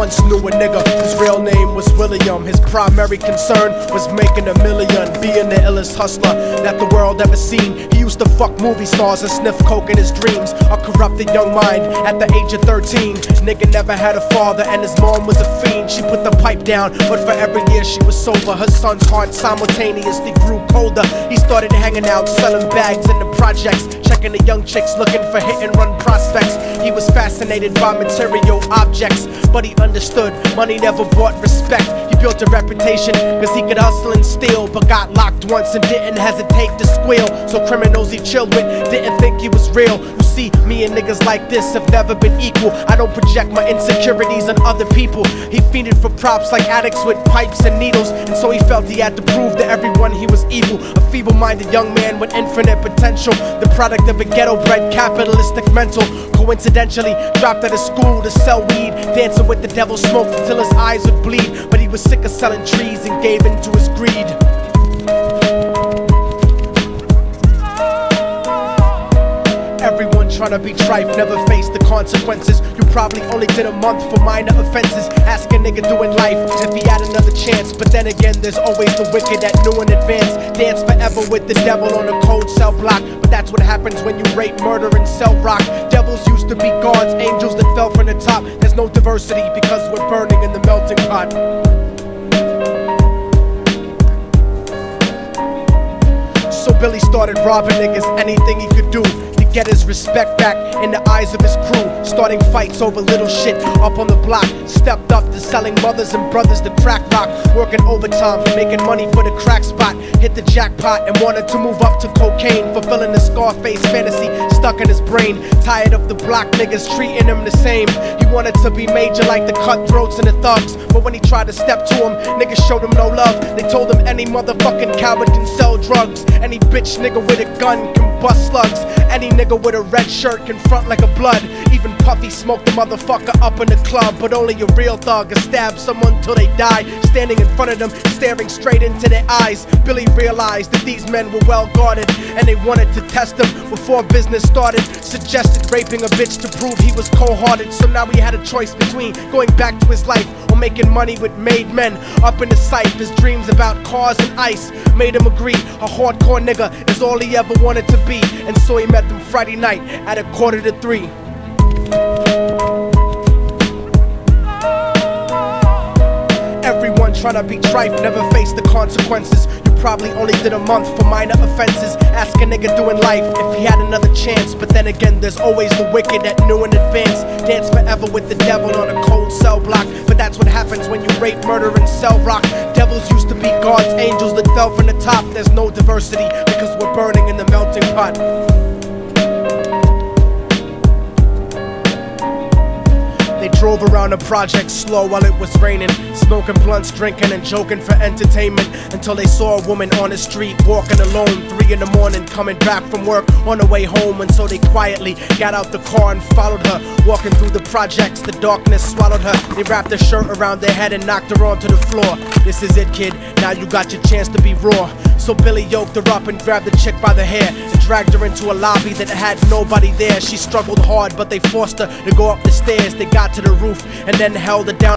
once knew a nigga whose real name was William. His primary concern was making a million, being the illest hustler that the world ever seen. He used to fuck movie stars and sniff coke in his dreams. A corrupted young mind at the age of 13. Nigga never had a father and his mom was a fiend. She put the pipe down, but for every year she was sober. Her son's heart simultaneously grew colder. He started hanging out, selling bags in the projects, checking the young chicks looking for hit and run prospects. He was fascinated by material objects, but he understood money never brought respect. He built a reputation cause he could hustle and steal, but got locked once and didn't hesitate to squeal. So criminals he chilled with didn't think he was real. You see, me and niggas like this have never been equal. I don't project my insecurities on other people. He fiended for props like addicts with pipes and needles, and so he felt he had to prove to everyone he was evil. A feeble-minded young man with infinite potential, the product of a ghetto-bred capitalistic mental. Coincidentally dropped out of school to sell weed, dancing with the devil, smoked until his eyes would bleed. But he was sick of selling trees and gave in to his greed. Everyone tryna be trife, never face the consequences. You probably only did a month for minor offenses. Ask a nigga doing life if he had another chance. But then again, there's always the wicked that knew in advance. Dance forever with the devil on a cold cell block. But that's what happens when you rape, murder, and sell rock. Devils used to be gods, angels that fell from the top. There's no diversity because we're burning in the melting pot. So Billy started robbing niggas, anything he could do to get his respect back in the eyes of his crew. Starting fights over little shit up on the block. Stepped up to selling mothers and brothers the crack rock. Working overtime, making money for the crack spot. Hit the jackpot and wanted to move up to cocaine, fulfilling the Scarface fantasy stuck in his brain. Tired of the block niggas treating him the same. He wanted to be major like the cutthroats and the thugs. But when he tried to step to him, niggas showed him no love. They told him any motherfucking coward can sell drugs. Any bitch nigga with a gun can bust slugs. Any nigga with a red shirt can front like a blood. Even Puffy smoked the motherfucker up in the club. But only a real thug can stab someone till they die. Standing in front of them, staring straight into their eyes, Billy realized that these men were well guarded, and they wanted to test him before business started. Suggested raping a bitch to prove he was cold-hearted. So now he had a choice between going back to his life or making money with made men. Up in the sight, his dreams about cars and ice made him agree a hardcore nigga is all he ever wanted to be. And so he met them Friday night at 2:45. Everyone tryna be trife, never face the consequences. You probably only did a month for minor offenses. Ask a nigga doing life if he had another chance. But then again, there's always the wicked that knew in advance. Dance forever with the devil on a cold cell block. But that's what happens when you rape, murder, and sell rock. Devils used to be gods, angels that fell from the top. There's no diversity because we're burning in the melting pot. They drove around the project slow while it was raining, smoking blunts, drinking and joking for entertainment, until they saw a woman on the street walking alone, 3 in the morning, coming back from work on the way home. And so they quietly got out the car and followed her. Walking through the projects, the darkness swallowed her. They wrapped her shirt around their head and knocked her onto the floor. This is it, kid, now you got your chance to be raw. So Billy yoked her up and grabbed the chick by the hair and dragged her into a lobby that had nobody there. She struggled hard, but they forced her to go up the stairs. They got to the roof and then held her down.